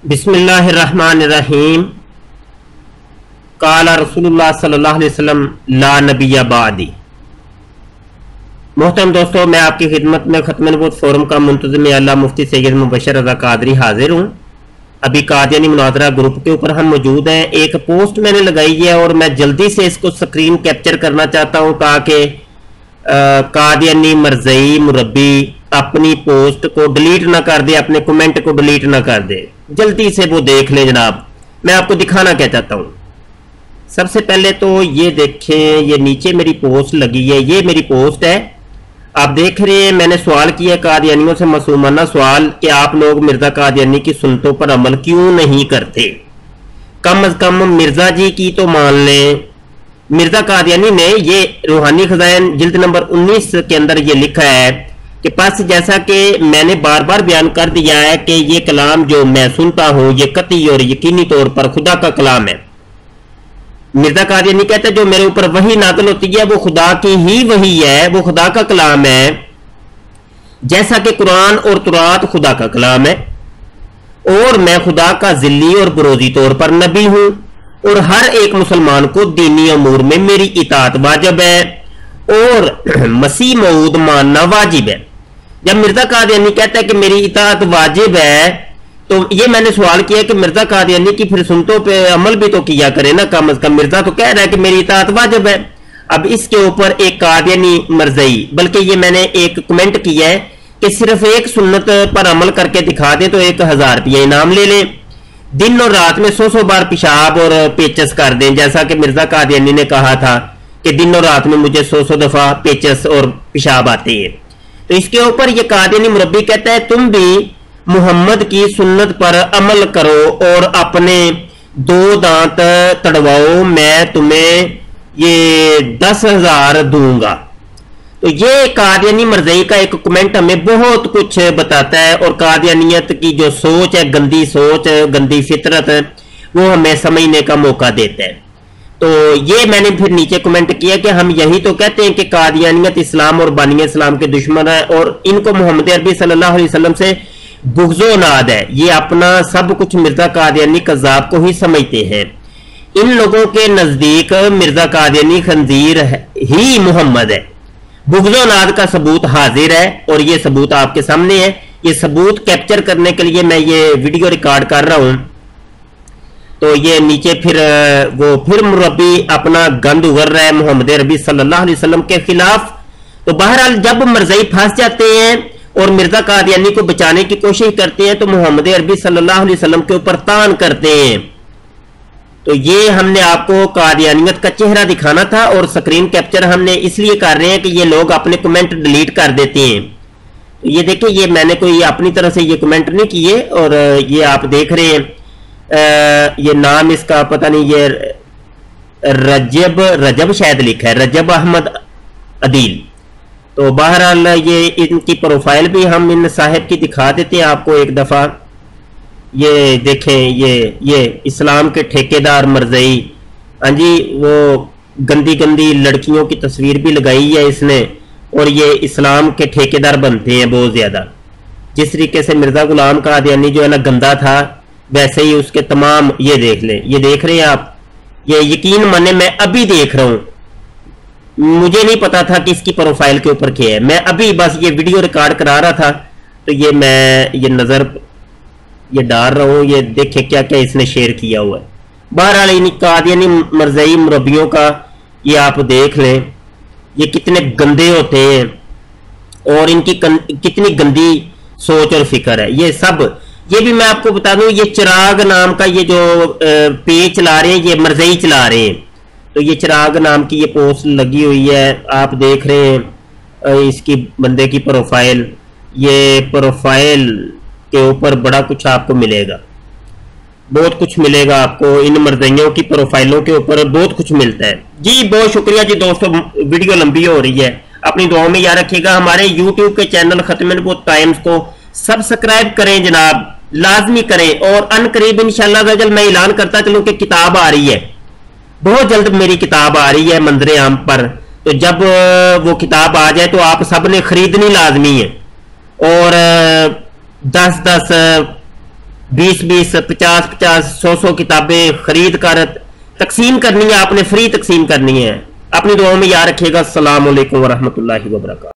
बिस्मिल्लाहिर्रहमानिर्रहीम। काला रसूलुल्लाह सल्लल्लाहु अलैहि वसल्लम ला नबिय्य बादी। मोहतरम दोस्तों, मैं आपकी खिदमत में खत्म नबूवत फोरम का मुंतज़िम अल्लाह मुफ्ती सैयद मुबशर रज़ा कादरी हाजिर हूँ। अभी कादियानी मुनाज़रा ग्रुप के ऊपर हम मौजूद हैं। एक पोस्ट मैंने लगाई है और मैं जल्दी से इसको स्क्रीन कैप्चर करना चाहता हूँ ताकि कादियानी मरज़ई मुरब्बी अपनी पोस्ट को डिलीट ना कर दे, अपने कमेंट को डिलीट ना कर दे, जल्दी से वो देख ले जनाब। मैं आपको दिखाना क्या चाहता हूँ। सबसे पहले तो ये देखें, ये नीचे मेरी पोस्ट लगी है, ये मेरी पोस्ट है। आप देख रहे हैं मैंने सवाल किया कादियानियों से, मासूमाना सवाल कि आप लोग मिर्जा कादियानी की सुन्नतों पर अमल क्यों नहीं करते। कम अज कम मिर्जा जी की तो मान लें। मिर्जा कादियानी ने ये रूहानी खजाइन जिल्द नंबर 19 के अंदर ये लिखा है कि बस जैसा कि मैंने बार बार बयान कर दिया है कि ये कलाम जो मैं सुनता हूं ये कतई और यकीनी तौर पर खुदा का कलाम है। मिर्जा कादियानी कहते हैं जो मेरे ऊपर वही नाज़िल होती है वो खुदा की ही वही है, वो खुदा का कलाम है, जैसा कि कुरान और तुरात खुदा का कलाम है। और मैं खुदा का जिल्ली और बरोजी तौर पर नबी हूं और हर एक मुसलमान को दीनी अमूर में मेरी इताअत वाजिब है और मसीह मऊद मानना वाजिब है। जब मिर्जा कादियानी कहता है कि मेरी इताअत वाजिब है, तो ये मैंने सवाल किया कि मिर्जा कादियानी की फिर सुन्नतों पे अमल भी तो किया करे ना, कम अज कम। मिर्जा तो कह रहा है कि मेरी इताअत वाजिब है। अब इसके ऊपर एक कादियानी मरज़ई, बल्कि ये मैंने एक कमेंट किया है कि सिर्फ एक सुन्नत पर अमल करके दिखा दे तो 1000 रुपया इनाम ले लें। दिन और रात में 100 बार पेशाब और पेचस कर दें, जैसा कि मिर्जा कादियानी ने कहा था कि दिन और रात में मुझे 100 दफा पेचस और पेशाब आते हैं। तो इसके ऊपर ये कादियानी मुरब्बी कहता है तुम भी मोहम्मद की सुन्नत पर अमल करो और अपने 2 दांत तड़वाओ, मैं तुम्हें ये 10,000 दूंगा। तो ये कादियानी मरज़ई का एक कमेंट हमें बहुत कुछ बताता है और कादियानियत की जो सोच है, गंदी सोच, गंदी फितरत है, वो हमें समझने का मौका देता है। तो ये मैंने फिर नीचे कमेंट किया कि हम यही तो कहते हैं कि कादियानियत इस्लाम और बानी इस्लाम के दुश्मन है और इनको मोहम्मद अरबी सल्लल्लाहु अलैहि वसल्लम से बुग़्ज़ो नाद है। ये अपना सब कुछ मिर्जा कादियानी कज़्ज़ाब को ही समझते हैं। इन लोगों के नजदीक मिर्जा कादियानी खंजीर ही मोहम्मद है। बुग़्ज़ो नाद का सबूत हाजिर है और ये सबूत आपके सामने है। ये सबूत कैप्चर करने के लिए मैं ये वीडियो रिकॉर्ड कर रहा हूं। तो ये नीचे फिर मुरब्बी अपना गंद उगर रहा है मोहम्मद अरबी सल्लल्लाहु अलैहि वसल्लम के खिलाफ। तो बहरहाल जब मरज़ई फंस जाते हैं और मिर्जा कादियानी को बचाने की कोशिश करते हैं तो मोहम्मद अरबी सल्लल्लाहु अलैहि वसल्लम के ऊपर तान करते हैं। तो ये हमने आपको कादियानियत का चेहरा दिखाना था और स्क्रीन कैप्चर हमने इसलिए कर रहे हैं कि ये लोग अपने कमेंट डिलीट कर देते हैं। तो ये देखिए, ये मैंने कोई अपनी तरह से ये कमेंट नहीं किए और ये आप देख रहे हैं। ये नाम इसका पता नहीं, ये रजब शायद लिखा है, रजब अहमद अदील। तो बहरहाल ये इनकी प्रोफाइल भी हम इन साहिब की दिखा देते हैं आपको एक दफा। ये देखें, ये इस्लाम के ठेकेदार मरज़ई, हाँ जी, वो गंदी गंदी लड़कियों की तस्वीर भी लगाई है इसने और ये इस्लाम के ठेकेदार बनते हैं बहुत ज्यादा। जिस तरीके से मिर्जा गुलाम कादियानी जो है ना गंदा था, वैसे ही उसके तमाम, ये देख लें, ये देख रहे हैं आप, ये यकीन माने मैं अभी देख रहा हूं, मुझे नहीं पता था कि इसकी प्रोफाइल के ऊपर क्या है। मैं अभी बस ये वीडियो रिकॉर्ड करा रहा था तो ये मैं ये नजर ये डाल रहा हूं, ये देखे क्या क्या इसने शेयर किया हुआ है। बहरहाल इन कादियानी मरज़ई मुरब्बियों का ये आप देख लें, ये कितने गंदे होते हैं और इनकी कितनी गंदी सोच और फिक्र है। ये सब, ये भी मैं आपको बता दूं, ये चिराग नाम का ये जो पेज चला रहे हैं, ये मरज़ई चला रहे हैं। तो ये चिराग नाम की ये पोस्ट लगी हुई है, आप देख रहे हैं इसकी बंदे की प्रोफाइल। ये प्रोफाइल के ऊपर बड़ा कुछ आपको मिलेगा, बहुत कुछ मिलेगा आपको। इन मरज़इयों की प्रोफाइलों के ऊपर बहुत कुछ मिलता है जी। बहुत शुक्रिया जी दोस्तों, वीडियो लंबी हो रही है, अपनी दुआओं में याद रखिएगा। हमारे यूट्यूब के चैनल खत्म नबूवत टाइम्स को सब्सक्राइब करें जनाब, लाजमी करें। और अनकरीब इंशाअल्लाह मैं ऐलान करता चलूं कि किताब आ रही है, बहुत जल्द मेरी किताब आ रही है मंजरे आम पर। तो जब वो किताब आ जाए तो आप सब ने खरीदनी लाजमी है और 10-10 20-20, 50-50, 100-100 किताबें खरीद कर तकसीम करनी है आपने, फ्री तकसीम करनी है। अपनी दुआओं में याद रखिएगा। अस्सलाम वालेकुम वरहमतुल्लाहि वबरकातुहू।